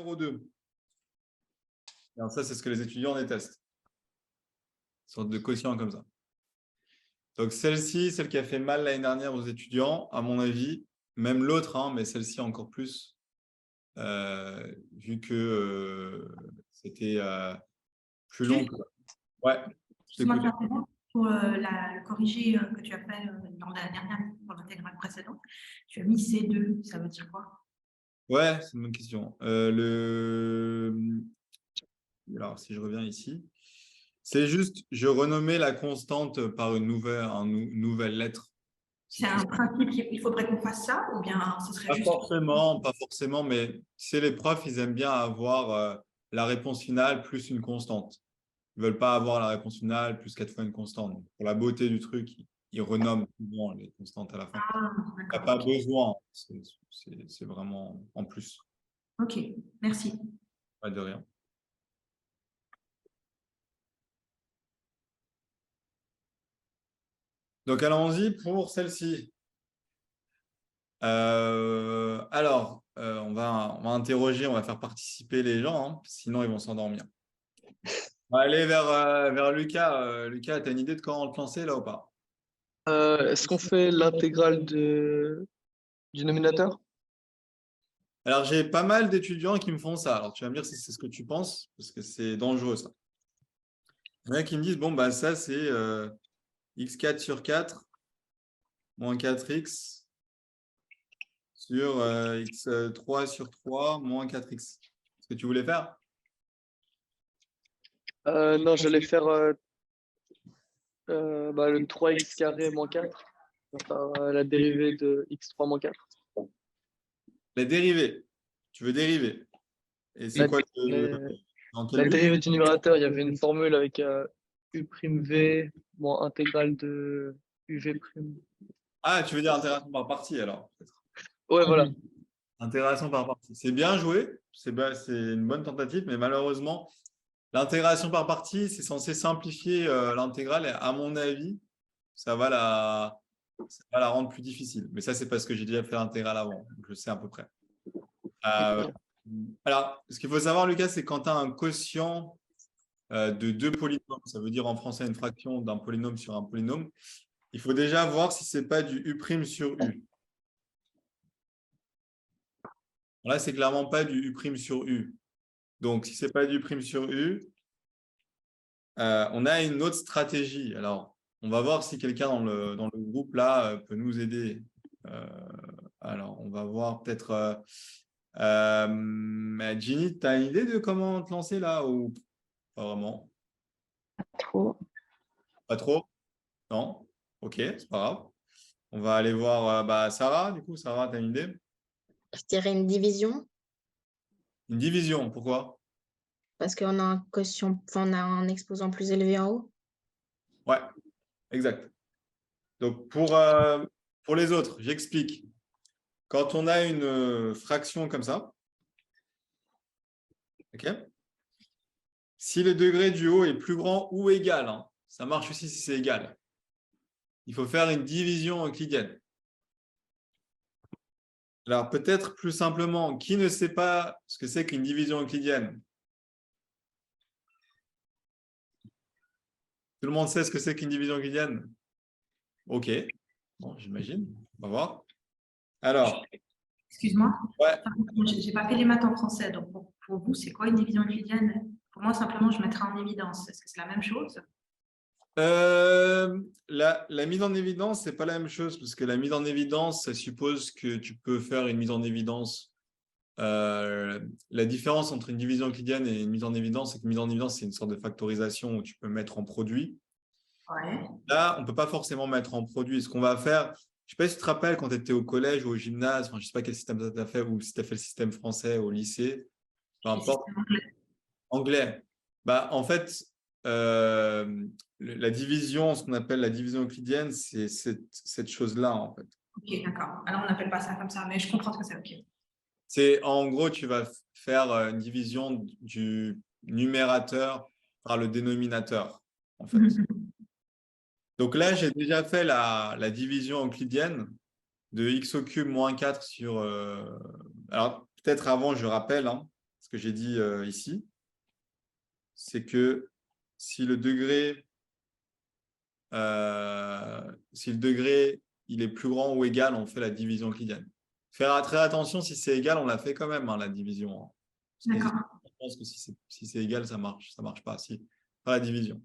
numéro 2. Alors ça, c'est ce que les étudiants détestent. Une sorte de quotient comme ça. Donc, celle-ci, celle qui a fait mal l'année dernière aux étudiants, à mon avis, même l'autre, hein, mais celle-ci encore plus, vu que c'était plus long. Ouais, je t'écoute. Pour le corrigé que tu as fait dans la dernière, pour l'intégrale précédente, tu as mis C2, ça veut dire quoi? Ouais, c'est une bonne question. Alors, si je reviens ici, c'est juste, je renommais la constante par une nouvelle lettre. C'est un principe, il faudrait qu'on fasse ça ou bien ce serait juste… Pas forcément, mais c'est les profs, ils aiment bien avoir la réponse finale plus une constante. Ils ne veulent pas avoir la réponse finale plus 4 fois une constante. Donc, pour la beauté du truc, ils renomment souvent les constantes à la fin. Il n'y a pas besoin, c'est vraiment en plus. Ok, merci. Pas de rien. Donc, allons-y pour celle-ci. On va interroger, on va faire participer les gens, hein, sinon ils vont s'endormir. On va aller vers Lucas. Lucas, tu as une idée de comment on te lancer là ou pas? Est-ce qu'on fait l'intégrale du nominateur? Alors, j'ai pas mal d'étudiants qui me font ça. Alors, tu vas me dire si c'est ce que tu penses, parce que c'est dangereux ça. Il y en a qui me disent, bon, bah, ça c'est x4 sur 4 moins 4x sur x3 sur 3 moins 4x. C'est ce que tu voulais faire? Non, j'allais faire le 3x carré moins 4. Enfin, la dérivée de x3 moins 4. La dérivée. Tu veux dériver. Et c'est quoi dans quel La but? dérivée du numérateur, il y avait une formule avec u'v moins intégrale de uv'. Ah, tu veux dire intégration par partie alors, peut-être. Ouais, voilà. Intégration par partie. C'est bien joué, c'est une bonne tentative, mais malheureusement, l'intégration par partie, c'est censé simplifier l'intégrale et à mon avis, ça va la rendre plus difficile. Mais ça, c'est parce que j'ai déjà fait l'intégrale avant, donc je sais à peu près. Alors, ce qu'il faut savoir, Lucas, c'est quand tu as un quotient de deux polynômes, ça veut dire en français une fraction d'un polynôme sur un polynôme, il faut déjà voir si ce n'est pas du U' sur U. Là, c'est clairement pas du U' sur U. Donc, si ce n'est pas du U' sur U, on a une autre stratégie. Alors, on va voir si quelqu'un dans le groupe là peut nous aider. Alors, on va voir peut-être… Ginny, tu as une idée de comment te lancer là ou pas vraiment? Pas trop. Pas trop? Non? Ok, c'est pas grave. On va aller voir Sarah. Du coup, Sarah, tu as une idée? Je dirais une division Une division, pourquoi? parce qu'on a un quotient, enfin, on a un exposant plus élevé en haut. Ouais, exact. Donc, pour les autres, j'explique. Quand on a une fraction comme ça, ok, si le degré du haut est plus grand ou égal, hein, ça marche aussi si c'est égal, il faut faire une division euclidienne. Alors, peut-être plus simplement, qui ne sait pas ce que c'est qu'une division euclidienne? Tout le monde sait ce que c'est qu'une division euclidienne? Ok, bon, j'imagine. On va voir. Alors, Excuse-moi, ouais. je n'ai pas fait les maths en français, donc pour vous, c'est quoi une division euclidienne? Pour moi, simplement, je mettrai en évidence. Est-ce que c'est la même chose? La mise en évidence, ce n'est pas la même chose, parce que la mise en évidence, ça suppose que tu peux faire une mise en évidence. La différence entre une division euclidienne et une mise en évidence, c'est qu'une mise en évidence, c'est une sorte de factorisation où tu peux mettre en produit. Ouais. Là, on ne peut pas forcément mettre en produit. Ce qu'on va faire, je ne sais pas si tu te rappelles quand tu étais au collège ou au gymnase, enfin, je ne sais pas quel système tu as fait, ou si tu as fait le système français au lycée, peu importe. Anglais. En fait, la division, ce qu'on appelle la division euclidienne, c'est cette chose-là, en fait. Ok, d'accord. Alors, on n'appelle pas ça comme ça, mais je comprends ce que c'est. Ok. C'est en gros, tu vas faire une division du numérateur par le dénominateur, en fait. Donc là, j'ai déjà fait la division euclidienne de x au cube moins 4 sur… alors, peut-être avant, je rappelle, hein, ce que j'ai dit ici, c'est que si le degré, il est plus grand ou égal, on fait la division euclidienne. Faire très attention, si c'est égal, on la fait quand même, hein, la division. Hein. D'accord. Je pense que si c'est égal, ça marche pas. Si, pas la division.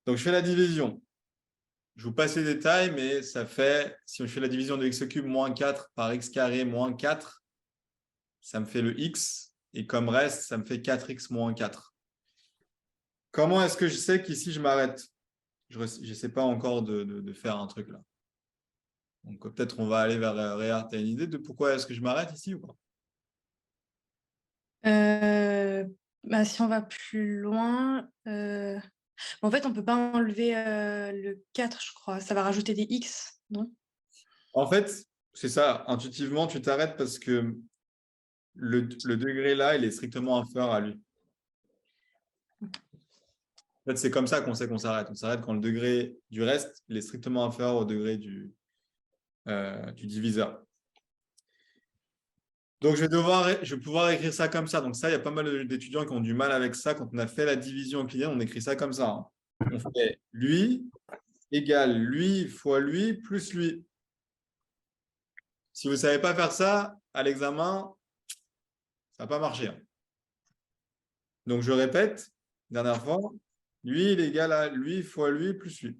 Donc, je fais la division. Je vous passe les détails, mais ça fait, si je fais la division de x cube moins 4 par x carré moins 4, ça me fait le x. Et comme reste, ça me fait 4x moins 4. Comment est-ce que je sais qu'ici, je m'arrête? Je n'essaie pas encore de faire un truc là. Donc, peut-être on va aller vers Réa. Tu as une idée de pourquoi est-ce que je m'arrête ici ou pas? Si on va plus loin, en fait, on ne peut pas enlever le 4, je crois. Ça va rajouter des x, non? En fait, c'est ça. Intuitivement, tu t'arrêtes parce que le degré là, il est strictement inférieur à lui. En fait, c'est comme ça qu'on sait qu'on s'arrête. On s'arrête quand le degré du reste, il est strictement inférieur au degré du diviseur. Donc, je vais pouvoir écrire ça comme ça. Donc, ça, il y a pas mal d'étudiants qui ont du mal avec ça. Quand on a fait la division euclidienne, on écrit ça comme ça. Hein. On fait lui égale lui fois lui plus lui. Si vous ne savez pas faire ça, à l'examen, ça va pas marcher. Hein. Donc, je répète, dernière fois, lui, il est égal à lui fois lui plus lui.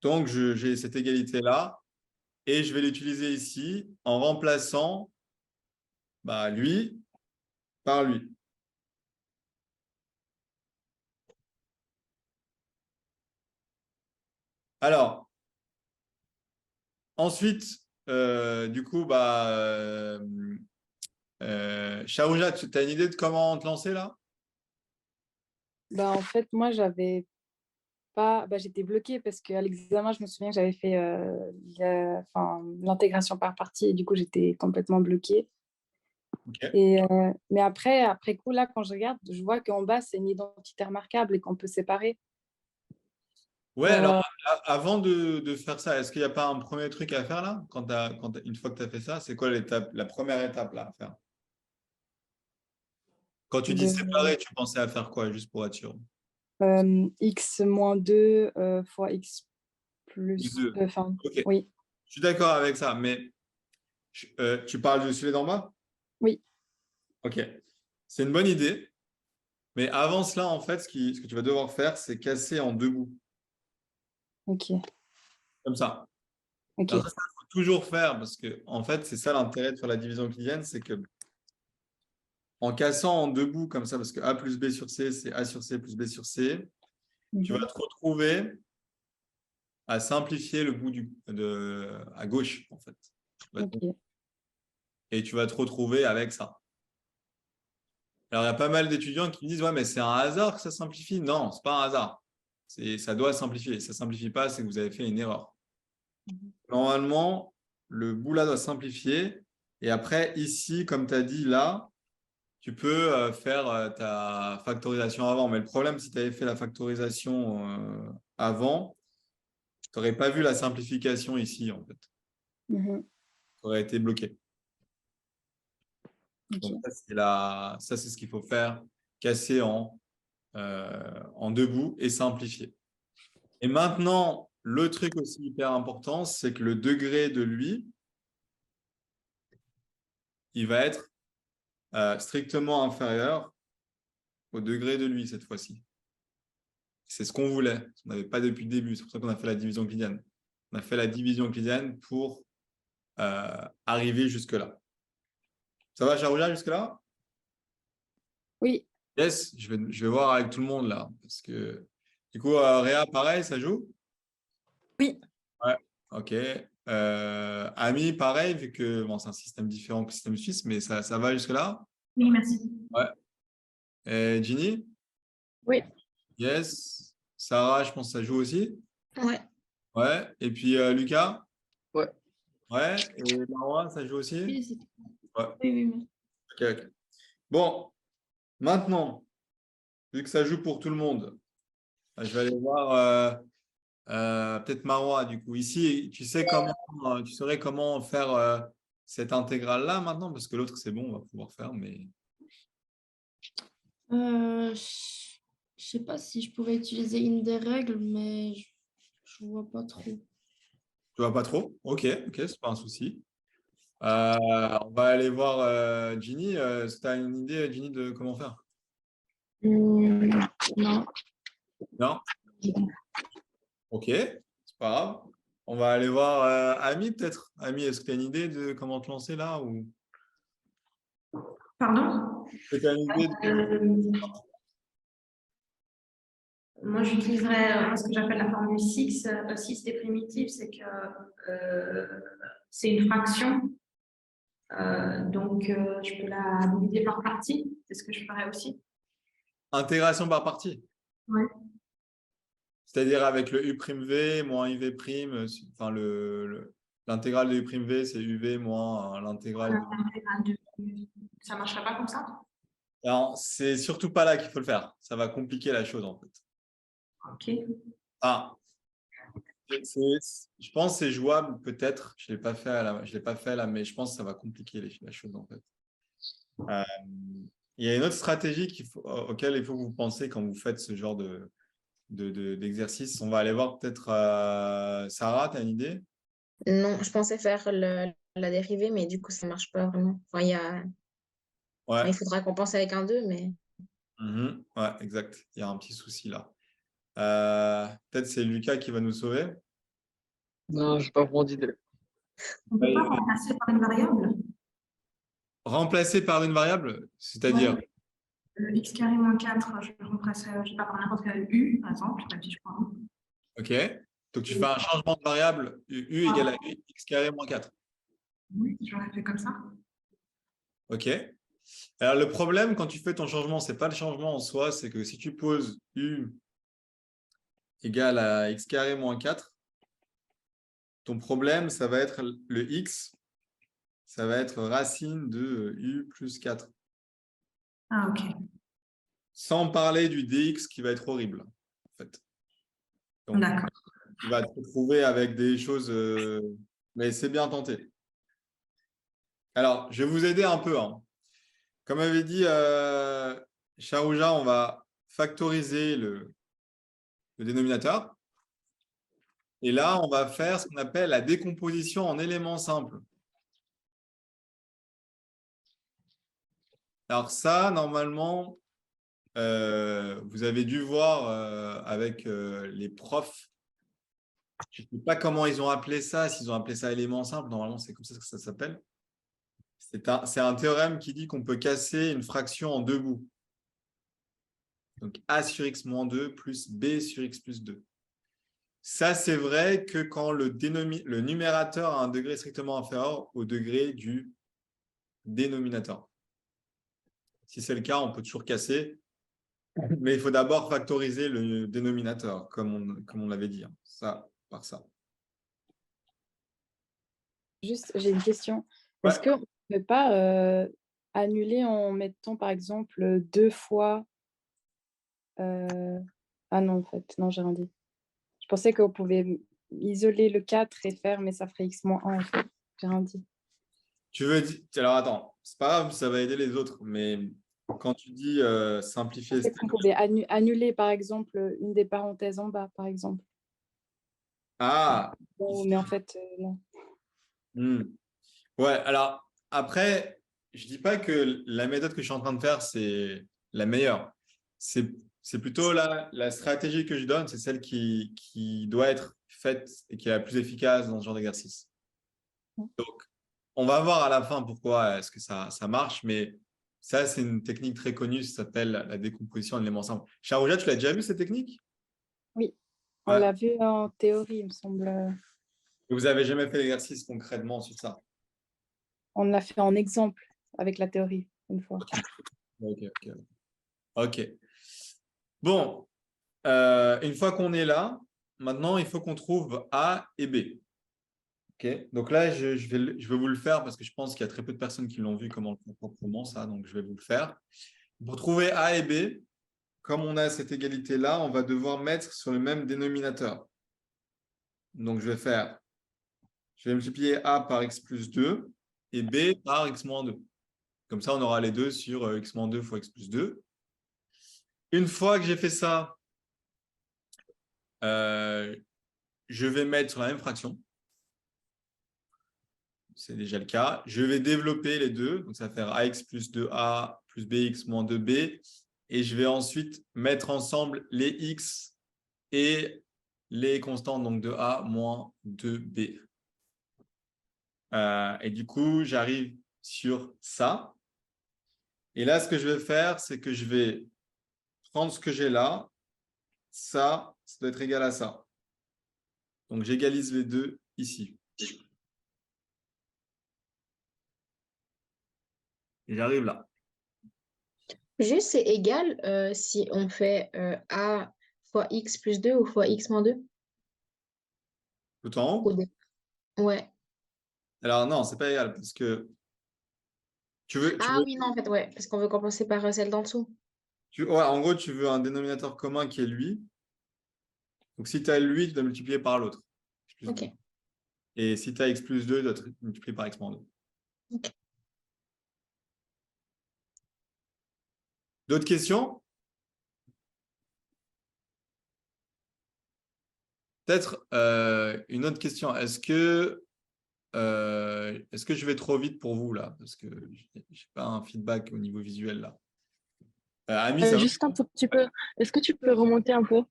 Donc, j'ai cette égalité-là et je vais l'utiliser ici en remplaçant lui par lui. Alors, ensuite, du coup, Shaouja, tu as une idée de comment te lancer là? En fait, moi, j'avais pas, j'étais bloquée parce qu'à l'examen, je me souviens que j'avais fait l'intégration par partie et du coup, j'étais complètement bloquée. Okay. Mais après coup, là, quand je regarde, je vois qu'en bas, c'est une identité remarquable et qu'on peut séparer. Ouais, alors avant de faire ça, est-ce qu'il n'y a pas un premier truc à faire là? Une fois que tu as fait ça, c'est quoi la première étape là à faire? Quand tu dis séparer, tu pensais à faire quoi, juste pour être sûr? X moins 2 fois X plus... Okay. Oui. Je suis d'accord avec ça, mais tu parles de celui d'en bas? Oui. Ok. C'est une bonne idée. Mais avant cela, en fait, ce que tu vas devoir faire, c'est casser en deux bouts. Ok. Comme ça. Ok. Alors, ça, il faut toujours faire parce que, en fait, c'est ça l'intérêt de faire la division euclidienne, c'est que en cassant en deux bouts comme ça, parce que A plus B sur C, c'est A sur C plus B sur C, tu vas te retrouver à simplifier le bout à gauche, en fait. Okay. Et tu vas te retrouver avec ça. Alors, il y a pas mal d'étudiants qui me disent « Ouais, mais c'est un hasard que ça simplifie. » Non, ce n'est pas un hasard. Ça doit simplifier. Si ça ne simplifie pas, c'est que vous avez fait une erreur. Normalement, le bout là doit simplifier. Et après, ici, comme tu as dit là, tu peux faire ta factorisation avant. Mais le problème, si tu avais fait la factorisation avant, tu n'aurais pas vu la simplification ici, en fait. Tu aurais été bloqué. Donc, ça, c'est ce qu'il faut faire, casser en deux bouts et simplifier. Et maintenant, le truc aussi hyper important, c'est que le degré de lui, il va être strictement inférieur au degré de lui cette fois-ci. C'est ce qu'on voulait. On n'avait pas depuis le début. C'est pour ça qu'on a fait la division euclidienne. On a fait la division euclidienne pour arriver jusque-là. Ça va, Charouja, jusque-là? Oui. Yes, je vais voir avec tout le monde là. Parce que du coup, Réa, pareil, ça joue? Oui. Ouais, ok. Ami, pareil, vu que bon, c'est un système différent que le système suisse, mais ça va jusque-là? Oui, merci. Ouais. Et Ginny? Oui. Yes. Sarah, je pense que ça joue aussi? Ouais. Ouais. Et puis Lucas? Ouais. Ouais. Et Marwa, ça joue aussi? Oui, Ouais. oui. Ok. Bon, maintenant, vu que ça joue pour tout le monde, je vais aller voir peut-être Marwa, du coup. Ici, tu saurais comment faire cette intégrale-là maintenant, parce que l'autre, c'est bon, on va pouvoir faire, mais… Je sais pas si je pouvais utiliser une des règles, mais je vois pas trop. Tu vois pas trop? Ok, c'est pas un souci. On va aller voir Ginny. Tu as une idée, Ginny, de comment faire? Non. Non? Ok, c'est pas grave. On va aller voir Ami, peut-être. Ami, est-ce que tu as une idée de comment te lancer là ou… Pardon? Est-ce que tu as une idée de… Moi, j'utiliserais ce que j'appelle la formule 6. 6 des primitives, c'est que c'est une fraction. Donc, je peux la diviser par partie. C'est ce que je ferais aussi. Intégration par partie? Ouais. C'est-à-dire avec le u'v moins uv', enfin l'intégrale de u'v, c'est uv moins l'intégrale. Ça ne marcherait pas comme ça? Alors, c'est surtout pas là qu'il faut le faire. Ça va compliquer la chose, en fait. Ok. Ah, je pense que c'est jouable, peut-être. Je ne l'ai pas fait là, mais je pense que ça va compliquer la chose, en fait. Il y a une autre stratégie auquel il faut que vous pensiez quand vous faites ce genre d'exercice. On va aller voir peut-être Sarah, tu as une idée? Non, je pensais faire la dérivée, mais du coup, ça ne marche pas vraiment. Enfin, Ouais. il faudra qu'on pense avec un 2, mais Ouais, exact. Il y a un petit souci là. Peut-être c'est Lucas qui va nous sauver. Non, j'ai pas vraiment d'idée. On ne peut pas remplacer par une variable. Remplacé par une variable, c'est-à-dire… Ouais. Le x carré moins 4, je le remplacerai, je sais pas, par n'importe quel u, par exemple, même si je prends un. Ok. Donc, tu fais un changement de variable u égale à x carré moins 4. Oui, j'aurais fait comme ça. Ok. Alors, le problème, quand tu fais ton changement, ce n'est pas le changement en soi, c'est que si tu poses u égale à x carré moins 4, ton problème, ça va être le x, ça va être racine de u plus 4. Ah, ok. Sans parler du dx qui va être horrible, en fait. Donc, D'accord. tu vas te retrouver avec des choses… mais c'est bien tenté. Alors, je vais vous aider un peu. Comme avait dit Charouja, on va factoriser le dénominateur. Et là, on va faire ce qu'on appelle la décomposition en éléments simples. Alors ça, normalement, vous avez dû voir avec les profs. Je ne sais pas comment ils ont appelé ça, s'ils ont appelé ça élément simple. Normalement, c'est comme ça que ça s'appelle. C'est un théorème qui dit qu'on peut casser une fraction en deux bouts. Donc, a sur x moins 2 plus b sur x plus 2. Ça, c'est vrai que quand le numérateur a un degré strictement inférieur au degré du dénominateur. Si c'est le cas, on peut toujours casser. Mais il faut d'abord factoriser le dénominateur, comme on l'avait dit. Ça, par ça. Juste, j'ai une question. Ouais. Est-ce qu'on ne peut pas annuler en mettant, par exemple, 2 fois… Ah non, en fait, non, j'ai rien dit. Je pensais qu'on pouvait isoler le 4 et faire, mais ça ferait x-1, en fait. J'ai rien dit. Tu veux dire… Alors, attends, c'est pas grave, ça va aider les autres, mais quand tu dis simplifier… Peut-être qu'on pouvait annuler, par exemple, une des parenthèses en bas, par exemple. Ah, Bon, mais en fait, non. Ouais, alors après, je dis pas que la méthode que je suis en train de faire, c'est la meilleure. C'est plutôt la stratégie que je donne, c'est celle qui doit être faite et qui est la plus efficace dans ce genre d'exercice. Donc, on va voir à la fin pourquoi est-ce que ça marche, mais ça, c'est une technique très connue, ça s'appelle la décomposition en éléments simples. Charouja, tu l'as déjà vu cette technique? Oui, on Ouais. l'a vu en théorie, il me semble. Vous n'avez jamais fait l'exercice concrètement sur ça? On l'a fait en exemple avec la théorie, une fois. Ok. Bon, une fois qu'on est là, maintenant, il faut qu'on trouve A et B. Okay. Donc là, je vais vous le faire parce que je pense qu'il y a très peu de personnes qui l'ont vu comment le faire proprement, ça. Donc, je vais vous le faire. Pour trouver A et B, comme on a cette égalité-là, on va devoir mettre sur le même dénominateur. Donc, je vais multiplier A par x plus 2 et B par x-2. Comme ça, on aura les deux sur x-2 fois x plus 2. Une fois que j'ai fait ça, je vais mettre sur la même fraction. C'est déjà le cas. Je vais développer les deux. Donc, ça va faire ax plus 2a plus bx moins 2b. Et je vais ensuite mettre ensemble les x et les constantes, donc 2a moins 2b. Et du coup, j'arrive sur ça. Et là, ce que je vais faire, c'est que je vais prendre ce que j'ai là. Ça doit être égal à ça. Donc, j'égalise les deux ici. Et j'arrive là. Juste, c'est égal si on fait A fois X plus 2 ou fois X moins 2. Tout en haut? Ouais. Alors, non, c'est pas égal parce que tu veux, Oui, non, en fait, ouais, parce qu'on veut compenser par celle d'en dessous. ouais, en gros, tu veux un dénominateur commun qui est lui. Donc, si tu as lui, tu dois multiplier par l'autre. Ok. Et si tu as x plus 2, tu dois multiplier par x moins 2. Ok. D'autres questions? Peut-être une autre question. Est-ce que je vais trop vite pour vous là? Parce que je n'ai pas un feedback au niveau visuel là. Ami, ça va? Juste un tout petit peu. Est-ce que tu peux remonter un peu,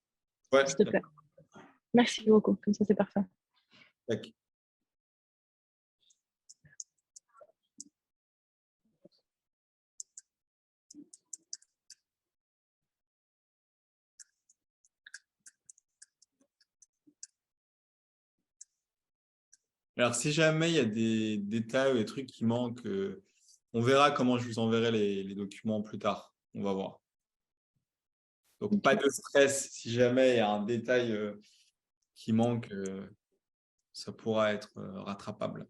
Ouais. s'il te plaît? Merci beaucoup. Comme ça, c'est parfait. Tac. Alors, si jamais il y a des détails ou des trucs qui manquent, on verra comment je vous enverrai les documents plus tard. On va voir. Donc, pas de stress. Si jamais il y a un détail qui manque, ça pourra être rattrapable.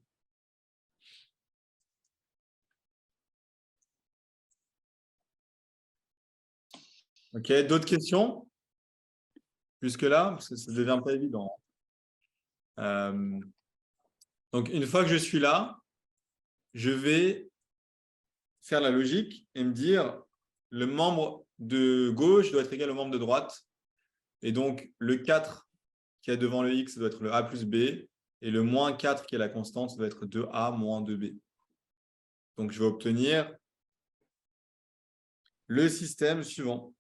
OK, d'autres questions? Jusque-là, parce que ça devient pas évident. Donc, une fois que je suis là, je vais faire la logique et me dire le membre de gauche doit être égal au membre de droite. Et donc, le 4 qui est devant le x doit être le a plus b. Et le moins 4 qui est la constante, ça doit être 2a moins 2b. Donc, je vais obtenir le système suivant.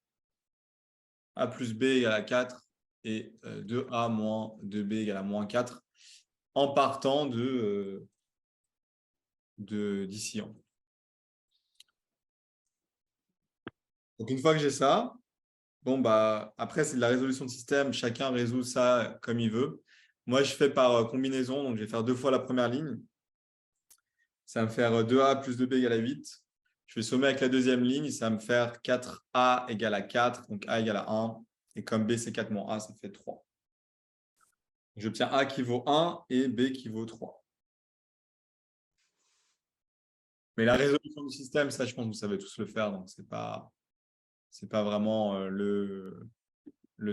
A plus b égale à 4 et 2a moins 2b égale à moins 4 en partant d'ici. Donc, une fois que j'ai ça, bon, bah, après, c'est de la résolution de système. Chacun résout ça comme il veut. Moi, je fais par combinaison. Donc, je vais faire 2 fois la première ligne. Ça va me faire 2a plus 2b égale à 8. Je vais sommer avec la deuxième ligne. Ça va me faire 4a égale à 4. Donc, a égale à 1. Et comme b, c'est 4 moins a, ça fait 3. J'obtiens a qui vaut 1 et b qui vaut 3. Mais la résolution du système, ça, je pense que vous savez tous le faire. Donc, ce n'est pas vraiment le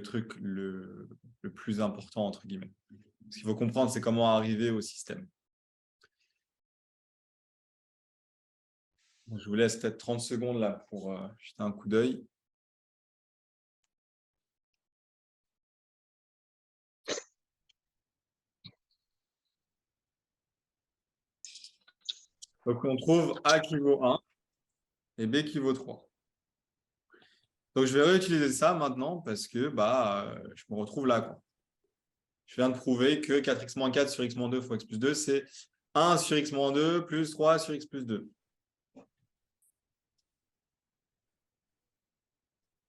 truc le plus important, entre guillemets. Ce qu'il faut comprendre, c'est comment arriver au système. Je vous laisse peut-être 30 secondes là pour jeter un coup d'œil. Donc, on trouve A qui vaut 1 et B qui vaut 3. Donc, je vais réutiliser ça maintenant parce que je me retrouve là, quoi. Je viens de prouver que 4x-4 sur x-2 fois x plus 2, c'est 1 sur x-2 plus 3 sur x plus 2.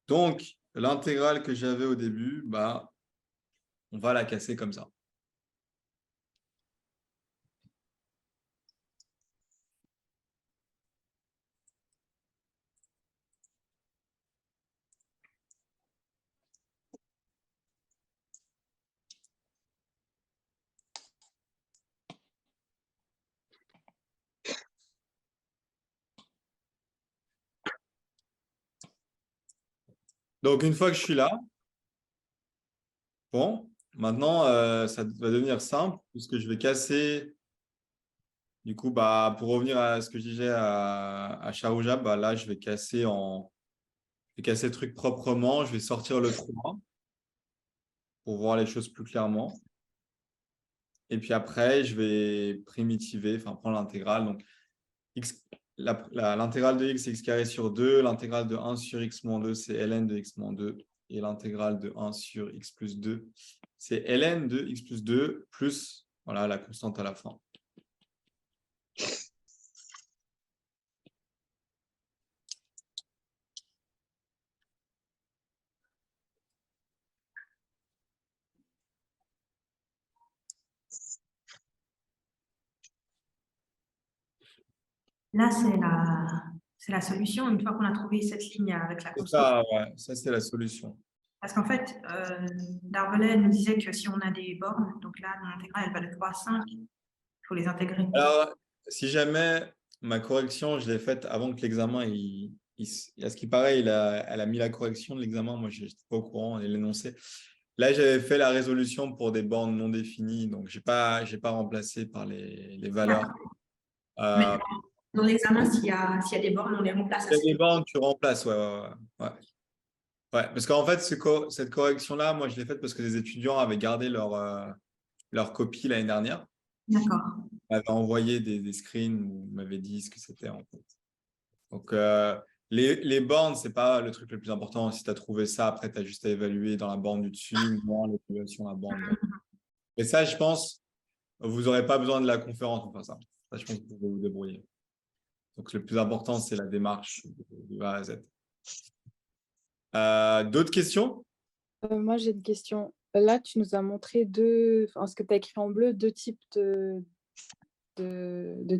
Donc, l'intégrale que j'avais au début, on va la casser comme ça. Donc, une fois que je suis là, bon, maintenant, ça va devenir simple puisque je vais casser Du coup, bah, pour revenir à ce que je disais à Sharouja, bah, là, je vais casser le truc proprement. Je vais sortir le 3 pour voir les choses plus clairement. Et puis après, je vais primitiver, enfin prendre l'intégrale. Donc, l'intégrale de x, c'est x carré sur 2. L'intégrale de 1 sur x moins 2, c'est ln de x moins 2. Et l'intégrale de 1 sur x plus 2, c'est ln de x plus 2 plus voilà, la constante à la fin. Là, c'est la solution une fois qu'on a trouvé cette ligne avec la C'est constante. ça, ouais, ça c'est la solution. Parce qu'en fait, Darbelet nous disait que si on a des bornes, donc là, l'intégrale, elle va de 3 à 5, il faut les intégrer. Alors, si jamais ma correction, je l'ai faite avant que l'examen, à ce qui paraît, elle a mis la correction de l'examen. Moi, je n'étais pas au courant, elle l'énonçait. Là, j'avais fait la résolution pour des bornes non définies, donc je n'ai pas remplacé par les valeurs. Mais Euh, dans l'examen, s'il y a des bornes, on les remplace. Il y a des bornes, tu remplaces, ouais. Ouais, parce qu'en fait, cette correction-là, moi, je l'ai faite parce que des étudiants avaient gardé leur copie l'année dernière. D'accord. Ils m'avaient envoyé des screens où ils m'avaient dit ce que c'était en fait. Donc, les bornes, ce n'est pas le truc le plus important. Si tu as trouvé ça, après, tu as juste à évaluer dans la borne du dessus, moins l'évaluation de la borne. Et ça, je pense, vous n'aurez pas besoin de la conférence pour faire ça. Ça, je pense que vous pouvez vous débrouiller. Donc, le plus important, c'est la démarche de A à Z. D'autres questions? Moi, j'ai une question. Là, tu nous as montré ce que tu as écrit en bleu, deux types de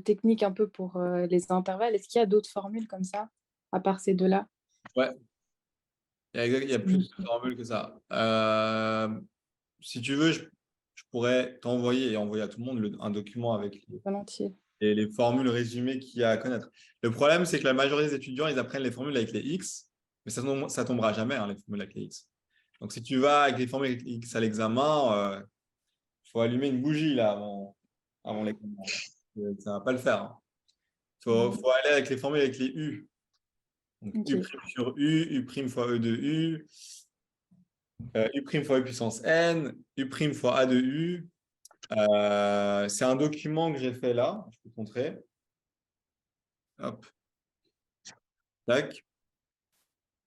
techniques un peu pour les intervalles. Est-ce qu'il y a d'autres formules comme ça, à part ces deux-là? Ouais, il y a plus de formules que ça. Si tu veux, je pourrais t'envoyer et envoyer à tout le monde un document avec Volontiers. les formules résumées qu'il y a à connaître. Le problème, c'est que la majorité des étudiants, ils apprennent les formules avec les X, mais ça tombera jamais, hein, les formules avec les X. Donc, si tu vas avec les formules avec les X à l'examen, il faut allumer une bougie là, avant l'examen. Ça ne va pas le faire. Hein. Faut aller avec les formules avec les U. Donc, Ok. U' sur U, U' fois E de U, U' fois E puissance N, U' fois A de U. C'est un document que j'ai fait là. Je peux te montrer. Hop. Tac.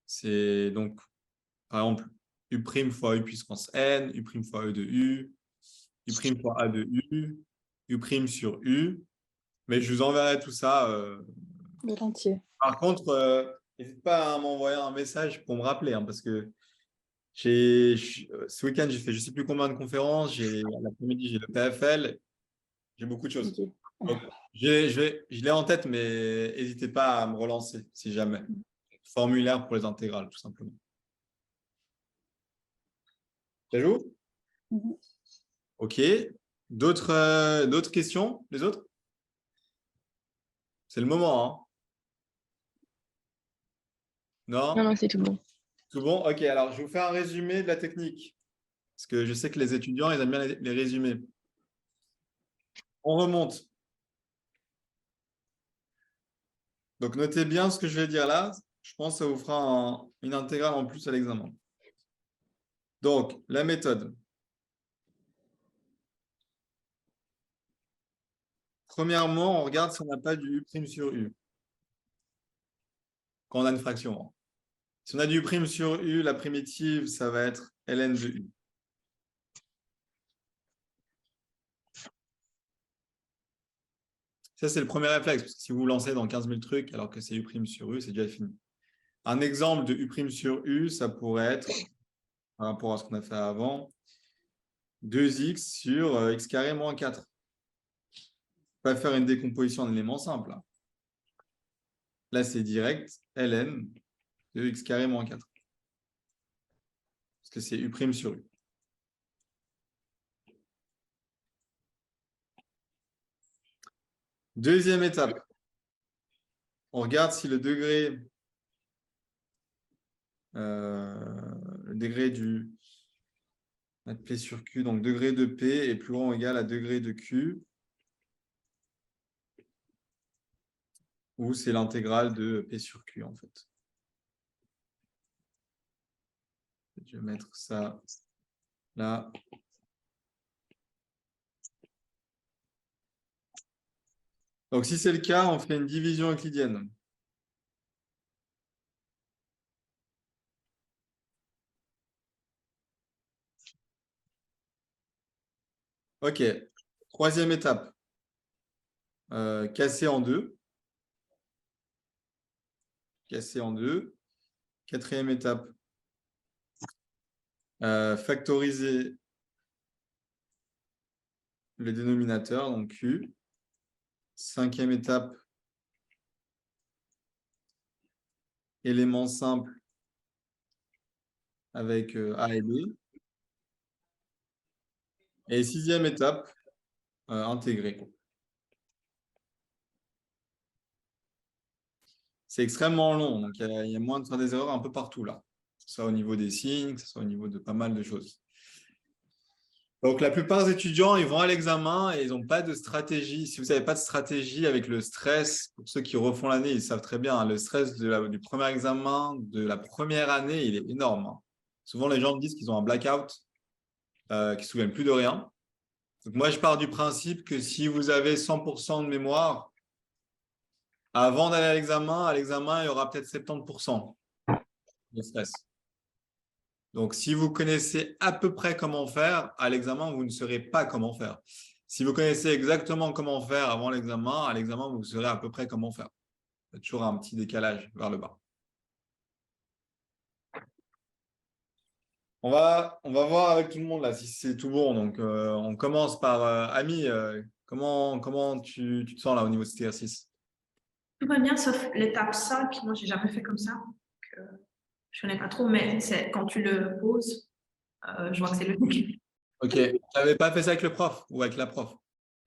C'est donc, par exemple, U' fois U puissance N, U' fois E de U, U' fois A de U, U' sur U. Mais je vous enverrai tout ça. Volontiers. Par contre, n'hésite pas à m'envoyer un message pour me rappeler, hein, parce que ce week-end, j'ai fait je ne sais plus combien de conférences. L'après-midi, j'ai le PFL. J'ai beaucoup de choses. Ok. Donc, je l'ai en tête, mais n'hésitez pas à me relancer si jamais. Formulaire pour les intégrales, tout simplement. Ça joue? Mhm. OK. D'autres questions, les autres? C'est le moment, hein? Non? Non, non, c'est tout bon. Tout bon? OK, alors je vais vous faire un résumé de la technique. Parce que je sais que les étudiants, ils aiment bien les résumés. On remonte. Donc, notez bien ce que je vais dire là. Je pense que ça vous fera une intégrale en plus à l'examen. Donc, la méthode. Premièrement, on regarde si on n'a pas du U' sur U. Quand on a une fraction. Hein. Si on a du U' sur U, la primitive, ça va être ln de U. Ça, c'est le premier réflexe. Parce que si vous vous lancez dans 15 000 trucs alors que c'est U' sur U, c'est déjà fini. Un exemple de U' sur U, ça pourrait être, par rapport à ce qu'on a fait avant, 2x sur x carré moins 4. On va faire une décomposition en éléments simples. Là, c'est direct ln de x carré moins 4. Parce que c'est U' sur U. Deuxième étape. On regarde si le degré du P sur Q, donc degré de P est plus grand ou égal à degré de Q. ou c'est l'intégrale de P sur Q, en fait. Je vais mettre ça là. Donc, si c'est le cas, on fait une division euclidienne. OK. Troisième étape. Casser en deux. Casser en deux. Quatrième étape. Factoriser le dénominateur, donc Q. Cinquième étape. Élément simple avec A et B. Et sixième étape, intégrer. C'est extrêmement long, donc il y a moyen de faire des erreurs un peu partout là. Que ce soit au niveau des signes, que ce soit au niveau de pas mal de choses. Donc la plupart des étudiants, ils vont à l'examen et ils n'ont pas de stratégie. Si vous n'avez pas de stratégie avec le stress, pour ceux qui refont l'année, ils savent très bien, hein, le stress du premier examen, de la première année, il est énorme. Hein. Souvent, les gens me disent qu'ils ont un blackout, qu'ils ne se souviennent plus de rien. Donc moi, je pars du principe que si vous avez 100% de mémoire, avant d'aller à l'examen, il y aura peut-être 70% de stress. Donc, si vous connaissez à peu près comment faire, à l'examen, vous ne saurez pas comment faire. Si vous connaissez exactement comment faire avant l'examen, à l'examen, vous saurez à peu près comment faire. Il y a toujours un petit décalage vers le bas. On va voir avec tout le monde là si c'est tout bon. Donc, on commence par Ami. Comment tu te sens là au niveau de cet exercice? Tout va bien, sauf l'étape 5. Moi, j'ai jamais fait comme ça. Donc, je connais pas trop, mais c'est quand tu le poses, je vois que c'est le truc. Ok. Tu n'avais pas fait ça avec le prof ou avec la prof?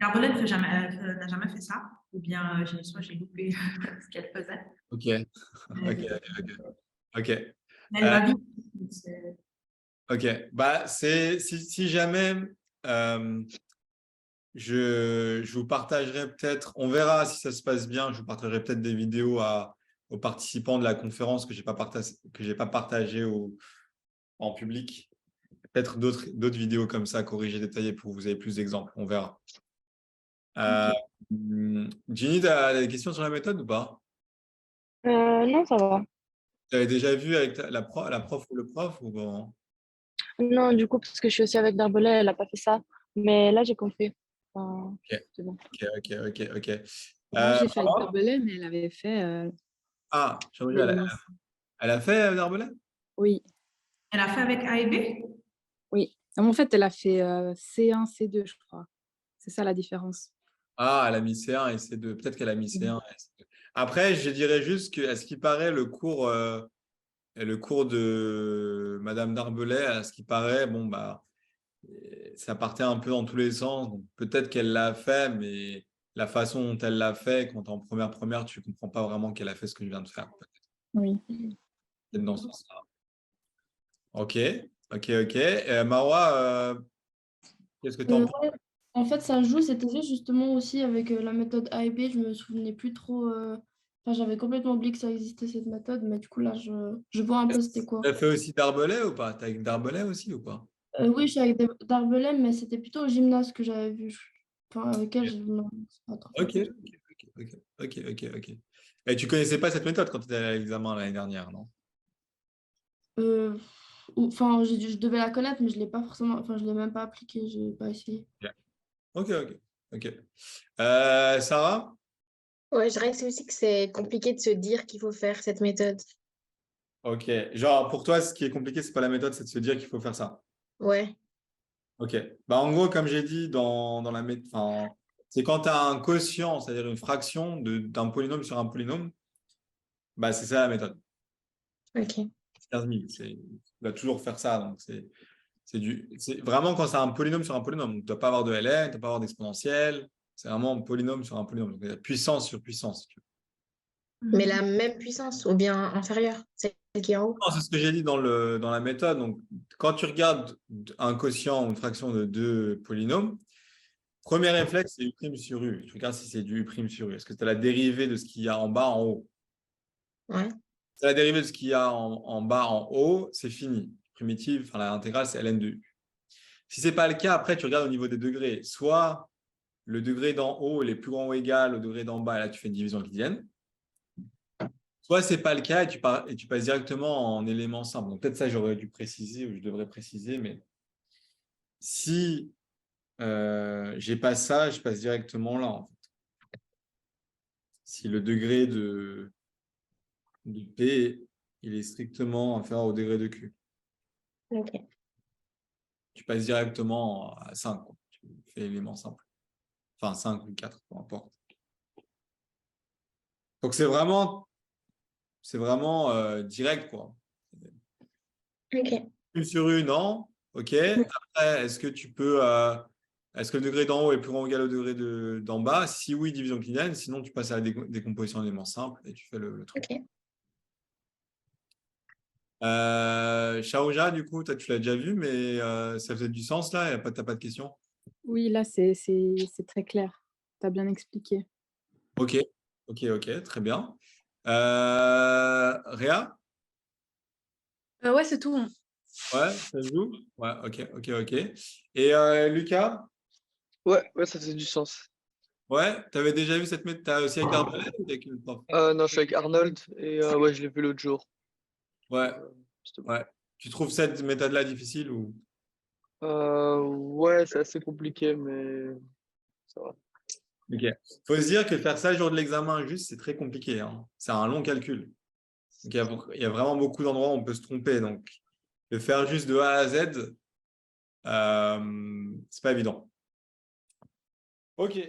L'arbolète n'a jamais fait ça. Ou bien, soit j'ai loupé ce qu'elle faisait. Ok. Ok. Mais elle va vite. Ok. Bah, si jamais je vous partagerai peut-être, on verra si ça se passe bien, je vous partagerai peut-être des vidéos aux participants de la conférence que je n'ai pas partagé en public. Peut-être d'autres vidéos comme ça, corrigées, détaillées pour que vous ayez plus d'exemples. On verra. Ginny, tu as des questions sur la méthode ou pas? Non, ça va. Tu avais déjà vu avec la prof ou le prof ou bon? Non, du coup, parce que je suis aussi avec Darbelet, elle n'a pas fait ça. Mais là, j'ai compris. Enfin, c'est bon. Ok. Moi, j'ai fait avec Marois? Darbelet, mais elle avait fait. Ah, l'élément. elle a fait Darbelet? Oui, Elle a fait avec A et B? oui. En fait, elle a fait C1, C2, je crois. C'est ça la différence. Ah, elle a mis C1 et C2. Peut-être qu'elle a mis C1 et C2. Après, je dirais juste que, à ce qui paraît, le cours de Madame Darbelet, à ce qui paraît, bon, bah, ça partait un peu dans tous les sens. Donc, peut-être qu'elle l'a fait, mais la façon dont elle l'a fait, quand tu es en première, tu ne comprends pas vraiment qu'elle a fait ce que je viens de faire. Oui. Peut-être dans ce sens-là. Ok. Marois, qu'est-ce que tu en penses? Ouais, en fait, ça joue. C'était justement aussi avec la méthode A et B. Je me souvenais plus trop. Enfin, j'avais complètement oublié que ça existait cette méthode. Mais du coup, là, je vois un peu c'était quoi. Tu as fait aussi Darbelet ou pas? Tu as avec Darbelet aussi ou pas? Oui, je suis avec Darbelet, mais c'était plutôt au gymnase que j'avais vu. Enfin, avec elle, non, c'est pas trop Ok. fait. Et tu connaissais pas cette méthode quand tu étais à l'examen l'année dernière, non? Enfin, je devais la connaître, mais je l'ai pas forcément. Enfin, je l'ai même pas appliquée. J'ai pas essayé. Ok. Sarah? Ouais, je dirais que c'est aussi que c'est compliqué de se dire qu'il faut faire cette méthode. Ok. Genre, pour toi, ce qui est compliqué, c'est pas la méthode, c'est de se dire qu'il faut faire ça. Ouais. Ok. Bah, en gros, comme j'ai dit dans la méthode, c'est quand tu as un quotient, c'est-à-dire une fraction d'un polynôme sur un polynôme, bah, c'est ça la méthode. Ok. 15 000. Tu dois toujours faire ça. Donc, c'est vraiment quand c'est un polynôme sur un polynôme. Tu ne dois pas avoir de ln, tu ne dois pas avoir d'exponentielle. C'est vraiment un polynôme sur un polynôme. Donc, il y a puissance sur puissance. Si tu veux. Mais la même puissance ou bien inférieure, celle qui est en haut. Non, c'est ce que j'ai dit dans la méthode. Donc, quand tu regardes un quotient ou une fraction de deux polynômes, Premier réflexe, c'est U' sur U. Tu regardes si c'est du U' sur U. Est-ce que tu as la dérivée de ce qu'il y a en bas, en haut? Ouais. Si tu as la dérivée de ce qu'il y a en bas, en haut, c'est fini. Primitive, enfin l'intégrale, c'est ln de U. Si ce n'est pas le cas, après, tu regardes au niveau des degrés. Soit le degré d'en haut il est plus grand ou égal au degré d'en bas, et là, tu fais une division euclidienne. Soit ce n'est pas le cas et tu passes directement en éléments simples. Donc, peut-être ça, j'aurais dû préciser ou je devrais préciser, mais si j'ai pas ça, je passe directement là, en fait. Si le degré de P, il est strictement inférieur au degré de Q. Ok. Tu passes directement à 5, quoi. Tu fais l'élément simple. Enfin, 5 ou 4, peu importe. Donc, c'est vraiment direct, quoi. Ok. Une sur une, non. OK. Après, est-ce que tu peux... est-ce que le degré d'en haut est plus grand ou égal au degré d'en bas? Si oui, division euclidienne. Sinon, tu passes à la décomposition d'éléments simples et tu fais le truc. Ok. Shaoja, du coup, tu l'as déjà vu, mais ça faisait du sens là. Tu n'as pas de questions? Oui, là, c'est très clair. Tu as bien expliqué. OK. OK. Très bien. Réa? Ouais, c'est tout. Ouais, ça se joue? Ouais, OK. Et Lucas? Ouais, ça faisait du sens. Ouais, tu avais déjà vu cette méthode? Tu as aussi avec Arbalète ou avec le prof? Non, je suis avec Arnold et ouais, je l'ai vu l'autre jour. Ouais, C'était bon. ouais. Tu trouves cette méthode-là difficile ou? Ouais, c'est assez compliqué, mais ça va. Ok. Faut se dire que faire ça le jour de l'examen juste, c'est très compliqué, hein. C'est un long calcul. Donc, il y a vraiment beaucoup d'endroits où on peut se tromper. Donc, le faire juste de A à Z, c'est pas évident. Ok.